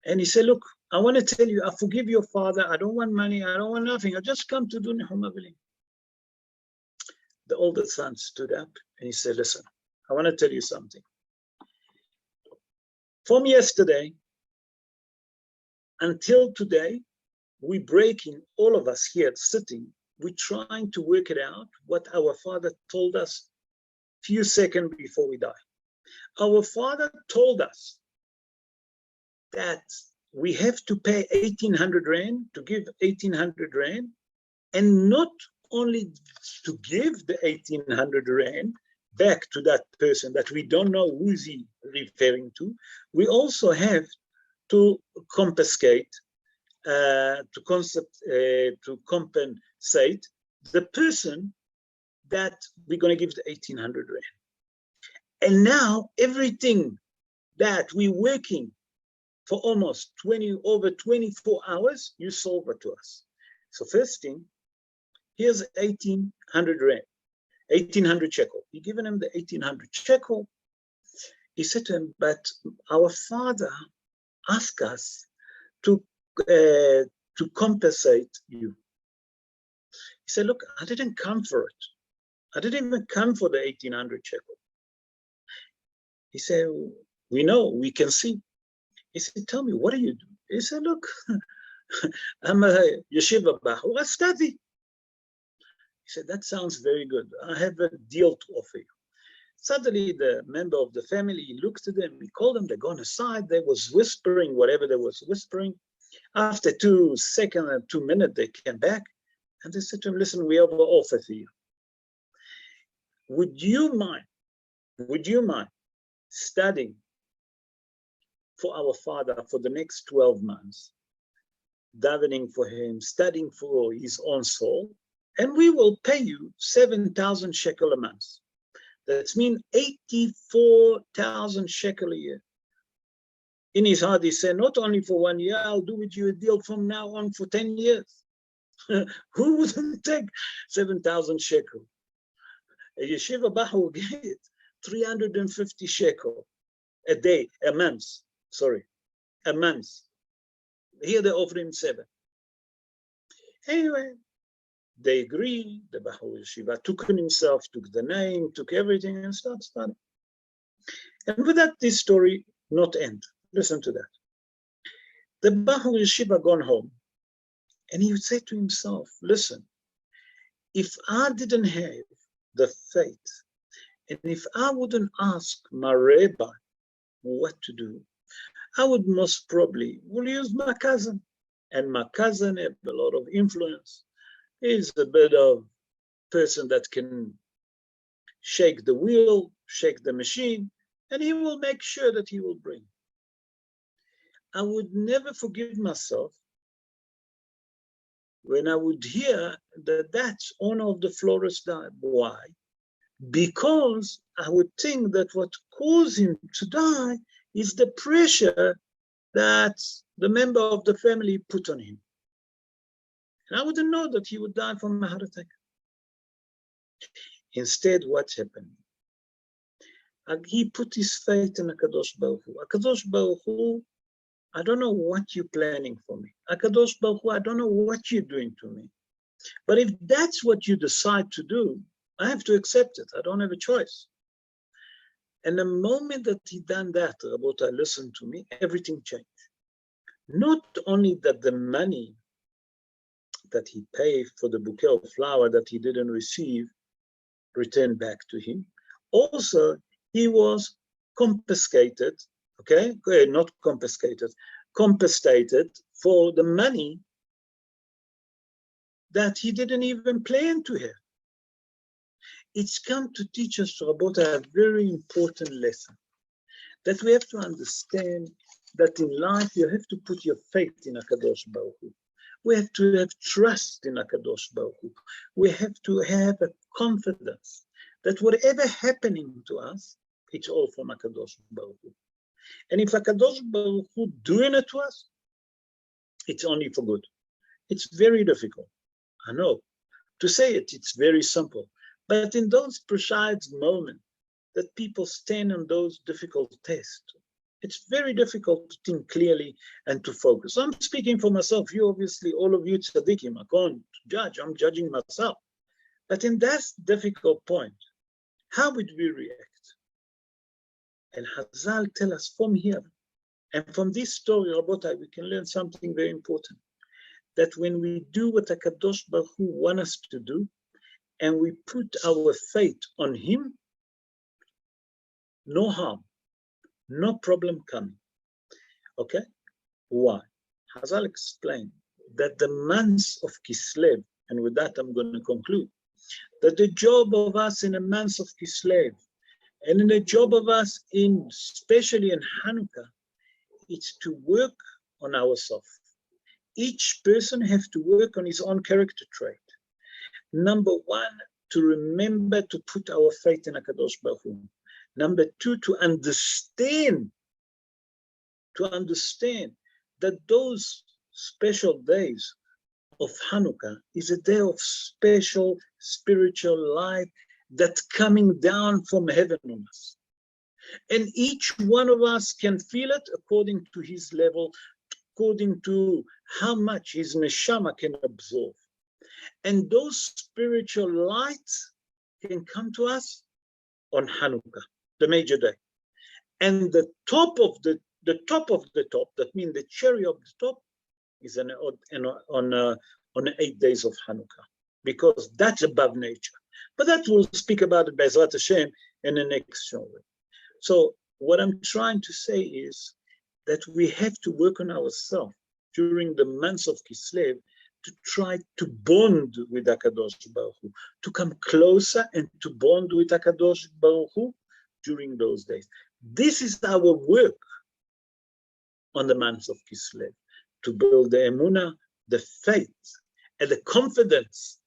And he said, look, I want to tell you, I forgive your father. I don't want money. I don't want nothing. I just come to do Nehum Avilim. The older son stood up and he said, listen, I want to tell you something. From yesterday until today, we're breaking, all of us here sitting, we're trying to work it out what our father told us a few seconds before we die. Our father told us that we have to pay 1,800 rand, to give 1,800 rand, and not only to give the 1,800 rand back to that person that we don't know who is he referring to, we also have to compensate the person that we're going to give the 1,800 rand. And now everything that we're working for almost over 24 hours, you solve it to us. So first thing, here's 1,800 rand, 1,800 shekel. He given him the 1,800 shekel. He said to him, but our father asked us to compensate you. He said, look, I didn't come for it. I didn't even come for the 1,800 shekel. He said, we know, we can see. He said, tell me, what do you do? He said, look, I'm a yeshiva bahu, I study. He said, that sounds very good. I have a deal to offer you. Suddenly, the member of the family, he looked at them, he called them, they gone aside, they was whispering whatever they was whispering. After 2 seconds and 2 minutes, they came back and they said to him, listen, we have an offer for you. Would you mind studying for our father for the next 12 months, davening for him, studying for his own soul, and we will pay you 7,000 shekel a month. That means 84,000 shekel a year. In his heart, he said, not only for 1 year, I'll do with you a deal from now on for 10 years. Who wouldn't take 7,000 shekel? A yeshiva bahu get 350 shekel a day, a month, sorry, a month. Here they offer him 7. Anyway, they agree. The Baha'u'llah Shiva took on himself, took the name, took everything, and started studying. And with that, this story not end. Listen to that. The Baha'u'llah Shiva gone home, and he would say to himself, listen, if I didn't have the faith, and if I wouldn't ask my rabbi what to do, I would most probably will use my cousin. And my cousin has a lot of influence. He's a bit of person that can shake the wheel, shake the machine, and he will make sure that he will bring. I would never forgive myself when I would hear that that's owner of the florist died. Why? Because I would think that what caused him to die is the pressure that the member of the family put on him. And I wouldn't know that he would die from a heart attack. Instead, what happened? He put his faith in HaKadosh Baruch Hu. HaKadosh Baruch Hu, I don't know what you're planning for me. HaKadosh Baruch Hu, I don't know what you're doing to me. But if that's what you decide to do, I have to accept it. I don't have a choice. And the moment that he done that, Rabotai, listen to me, everything changed. Not only that the money that he paid for the bouquet of flower that he didn't receive returned back to him, also he was confiscated, okay, not confiscated, compensated for the money that he didn't even plan to have. It's come to teach us, Rabotai, a very important lesson, that we have to understand that in life you have to put your faith in HaKadosh Baruch Hu. We have to have trust in HaKadosh Baruch Hu. We have to have a confidence that whatever happening to us, it's all from HaKadosh Baruch Hu. And if HaKadosh Baruch Hu doing it to us, it's only for good. It's very difficult, I know. To say it, it's very simple. But in those precise moments that people stand on those difficult tests, it's very difficult to think clearly and to focus. I'm speaking for myself. You obviously, all of you tzaddikim, I can't judge. I'm judging myself. But in that difficult point, how would we react? And Hazal tell us from here, and from this story, Rabotai, we can learn something very important. That when we do what HaKadosh Baruch Hu wants us to do, and we put our faith on him, no harm, no problem coming. Okay? Why? Hazal explained that the months of Kislev, and with that I'm going to conclude, that the job of us in the months of Kislev, and in the job of us in, especially in Hanukkah, it's to work on ourselves. Each person has to work on his own character trait. Number one, to remember to put our faith in HaKadosh Baruch Hu. Number two, to understand that those special days of Hanukkah is a day of special spiritual light that's coming down from heaven on us. And each one of us can feel it according to his level, according to how much his neshama can absorb. And those spiritual lights can come to us on Hanukkah, the major day. And the top of the top, that means the cherry of the top, is on 8 days of Hanukkah, because that's above nature. But that we'll speak about it, Be'ezrat Hashem, in the next show. So what I'm trying to say is that we have to work on ourselves during the months of Kislev to try to bond with HaKadosh Baruch Hu, to come closer and to bond with HaKadosh Baruch Hu during those days. This is our work on the months of Kislev, to build the emunah, the faith, and the confidence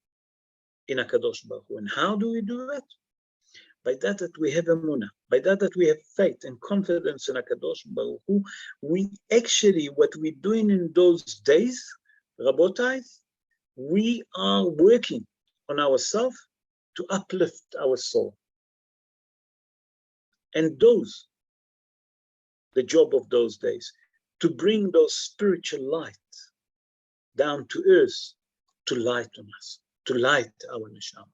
in HaKadosh Baruch Hu. And how do we do that? By that we have emunah, by that we have faith and confidence in HaKadosh Baruch Hu, we actually, what we're doing in those days, Rabotai, we are working on ourselves to uplift our soul. And those the job of those days, to bring those spiritual light down to earth, to light on us, to light our neshama.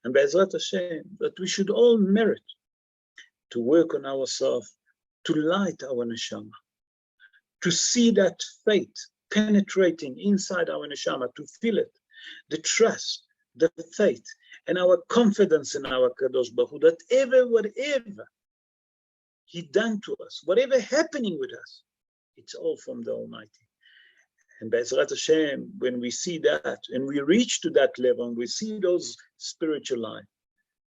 And Be'ezrat Hashem, that we should all merit to work on ourselves, to light our neshama, to see that faith penetrating inside our neshama, to feel it, the trust, the faith, and our confidence in our Kadosh Baruch Hu, that whatever He done to us, whatever happening with us, it's all from the Almighty. And Be'ezrat Hashem, when we see that, and we reach to that level, and we see those spiritual life,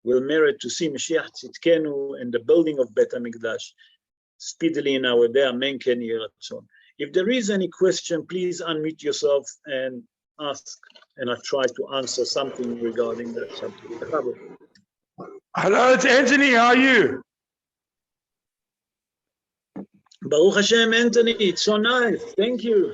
we'll merit to see Mashiach Tzidkenu and the building of Bet HaMikdash speedily in our day. Amen ken yeh ratzon. If there is any question, please unmute yourself and ask, and I'll try to answer something regarding that subject. Hello, it's Anthony. How are you? Baruch Hashem, Anthony. It's so nice. Thank you.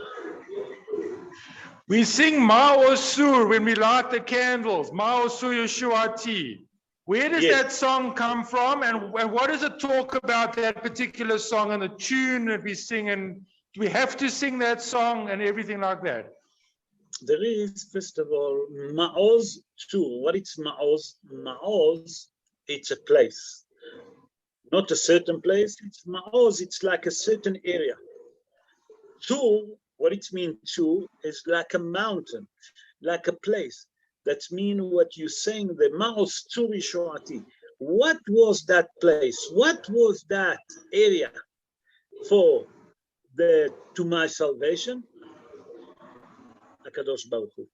We sing Ma'osur when we light the candles. Ma'osur Yeshuati. Where does that song come from, and what does it talk about, that particular song and the tune that we sing? And do we have to sing that song and everything like that? There is, first of all, Ma'oz too. What is Ma'oz? Ma'oz, it's a place. Not a certain place. It's Ma'oz, it's like a certain area. Two, what it means too, is like a mountain, like a place. That means what you're saying, the Ma'oz Turi Shoati. What was that place? What was that area for to my salvation? HaKadosh Baruch Hu.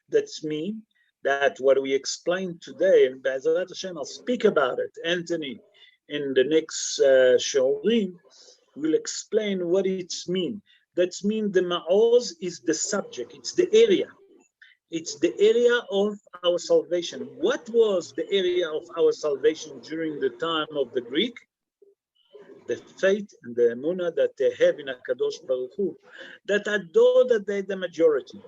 That's mean that what we explained today, and Be'ezrat Hashem, I'll speak about it, Anthony, in the next Shorim, will explain what it means. That means the Ma'oz is the subject, it's the area. It's the area of our salvation. What was the area of our salvation during the time of the Greek? The faith and the emunah that they have in HaKadosh Baruch Hu, that although that they're the majority,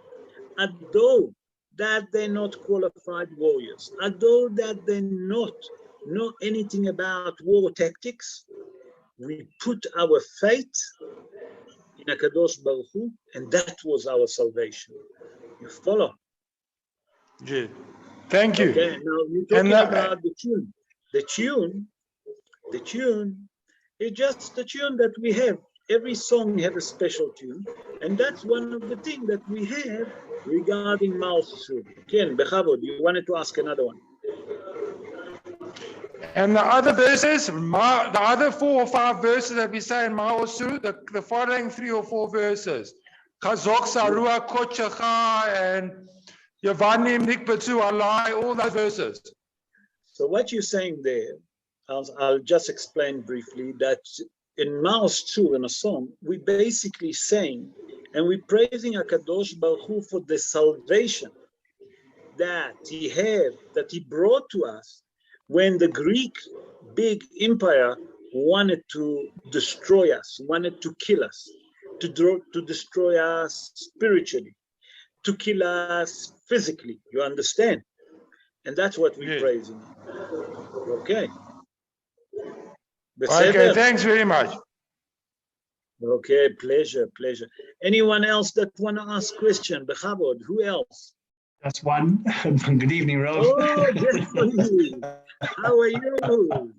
although that they're not qualified warriors, although that they not know anything about war tactics, we put our faith in HaKadosh Baruch Hu, and that was our salvation. You follow? Yeah. Thank you. Okay, now you're talking about the tune. The tune is just the tune that we have. Every song has a special tune, and that's one of the things that we have regarding Ma'oz. Ken, Bechavod, you wanted to ask another one. And the other verses, the other 4 or 5 verses that we say in Ma'osu, the following 3 or 4 verses, Kazok Sarua Kochacha and Yavanim Nikbatu Alai, all those verses. So what you're saying there, I'll just explain briefly that in Ma'oz 2, in a song, we basically saying, and we're praising HaKadosh Baruch Hu for the salvation that He had, that He brought to us when the Greek big empire wanted to destroy us, wanted to kill us, to destroy us spiritually, to kill us physically, you understand? And that's what we're praising. Okay. Okay, thanks very much. Okay, pleasure. Anyone else that want to ask question? Bechavod, who else? That's one. Good evening, Rob. Oh, yes, please. How are you?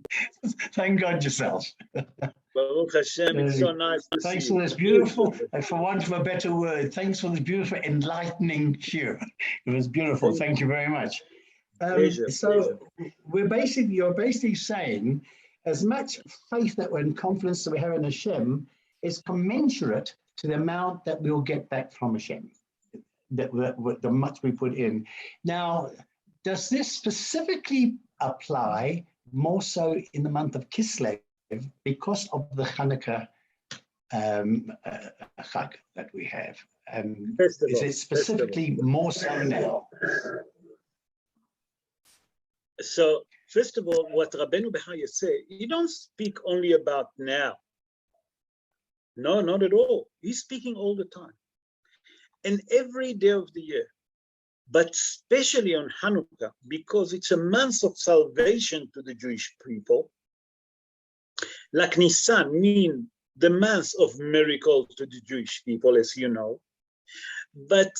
Thank God yourself. Baruch Hashem, it's so nice to thanks see you. for this beautiful, for want of a better word, thanks for this beautiful enlightening shir. It was beautiful. Thank you very much. Pleasure. You're basically saying as much faith that we're in, confidence that we have in Hashem is commensurate to the amount that we'll get back from Hashem, the much we put in. Now, does this specifically apply more so in the month of Kislev because of the Hanukkah Chag that we have? Is it specifically more so now? So, first of all, what Rabbeinu Bechaya say, he don't speak only about now. No, not at all. He's speaking all the time. And every day of the year, but especially on Hanukkah, because it's a month of salvation to the Jewish people, Like Nisan mean the month of miracle to the Jewish people, as you know. But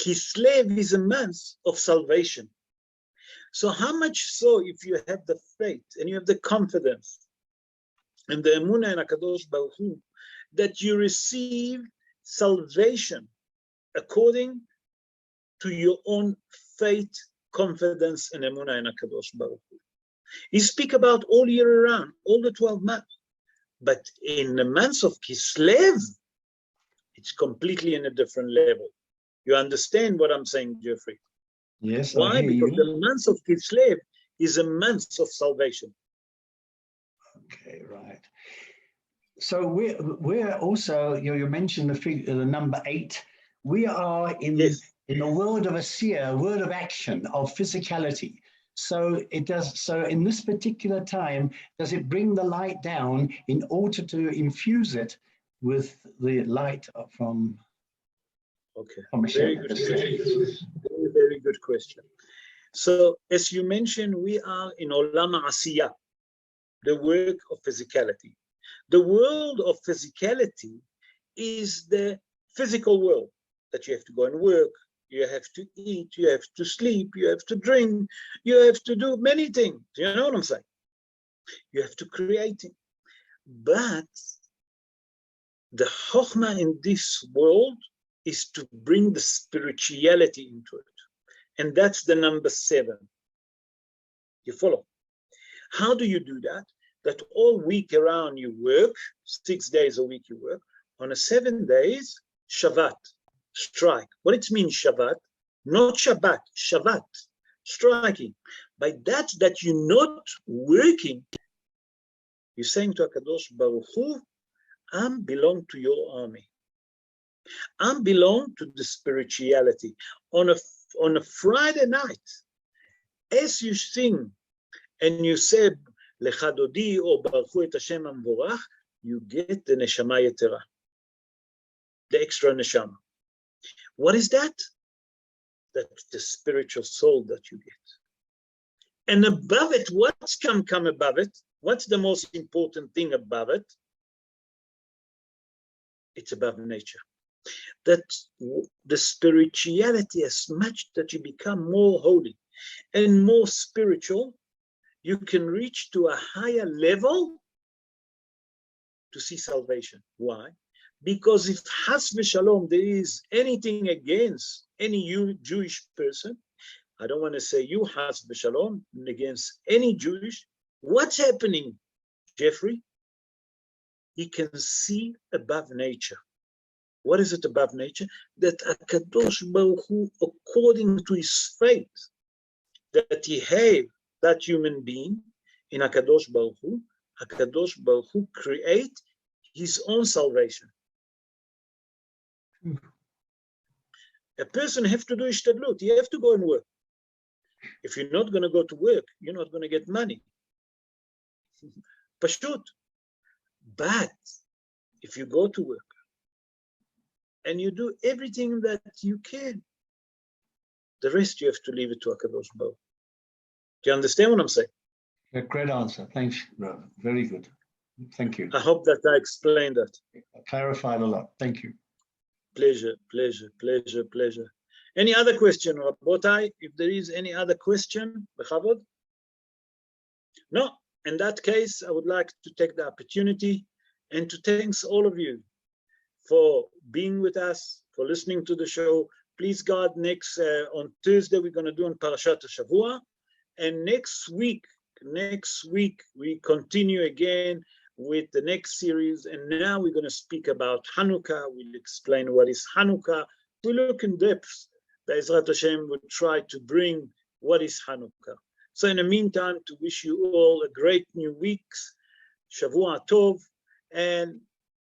Kislev is a month of salvation. So how much so if you have the faith and you have the confidence and the emunah in HaKadosh Baruch Hu, that you receive salvation according to your own faith, confidence, and emunah in HaKadosh Baruch Hu. He speak about all year round, all the 12 months. But in the month of Kislev, it's completely in a different level. You understand what I'm saying, Jeffrey? Yes. Why? Because the month of Kislev is a month of salvation. Okay, right. So we're also, you mentioned the number 8. We are in the world of Asiya, a world of action, of physicality. So it does. So in this particular time, does it bring the light down in order to infuse it with the light from? Okay. From very good question. Very good question. So as you mentioned, we are in Olam Asiya, the work of physicality. The world of physicality is the physical world that you have to go and work, you have to eat, you have to sleep, you have to drink, you have to do many things. You know what I'm saying? You have to create it. But the chokhmah in this world is to bring the spirituality into it. And that's the number 7. You follow? How do you do that? That all week around you work, 6 days a week you work. On a 7 days, Shabbat, strike. What it means, Shabbat? Not Shabbat, Shabbat, striking. By that you're not working, you're saying to HaKadosh Baruch Hu, I belong to your army. I belong to the spirituality. On a Friday night, as you sing and you say, Lecha Dodi or Baruch et Hashem Amvorach, you get the Neshama Yetera, the extra Neshama. What is that? That's the spiritual soul that you get. And above it, what's come above it? What's the most important thing above it? It's above nature. That the spirituality, as much that you become more holy and more spiritual, you can reach to a higher level to see salvation. Why? Because if Has v'Shalom there is anything against any Jewish person, I don't want to say you Has v'Shalom against any Jewish, what's happening, Jeffrey? He can see above nature. What is it above nature? That HaKadosh Baruch Hu, according to his faith, that he have that human being in HaKadosh Baruch Hu create his own salvation. A person have to do ishtadlut. You have to go and work. If you're not going to go to work, you're not going to get money. Pashut. But if you go to work and you do everything that you can, the rest you have to leave it to HaKadosh Baruch Hu. Do you understand what I'm saying? A great answer. Thanks, Rabbi. Very good. Thank you. I hope that I explained that. Clarified a lot. Thank you. Pleasure, pleasure, pleasure, pleasure. Any other question, Rabotai? If there is any other question, Bechavod? No. In that case, I would like to take the opportunity and to thank all of you for being with us, for listening to the show. Please God, next on Thursday, we're going to do on Parashat HaShavua. And next week, we continue again with the next series. And now we're going to speak about Hanukkah. We'll explain what is Hanukkah. We look in depth. Be'ezrat Hashem will try to bring what is Hanukkah. So in the meantime, to wish you all a great new week, Shavua Tov, and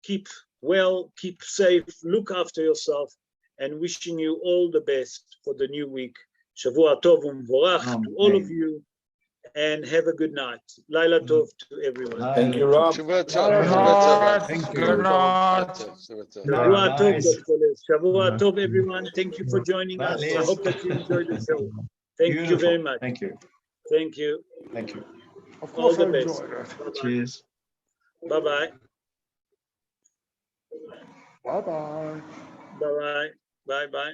keep well, keep safe, look after yourself, and wishing you all the best for the new week. Shavua Tov Umvorach to all of you, and have a good night. Laila Tov to everyone. Thank you, Rob. Shavua Thank you. Good night. Shavua Tov, Shavua Tov, everyone. Thank you for joining us. I hope that you enjoyed the show. Thank you very much. Thank you. Thank you. Thank you. Of course, All I the best. enjoyed it. Cheers. Bye-bye. Bye-bye. Bye-bye. Bye-bye.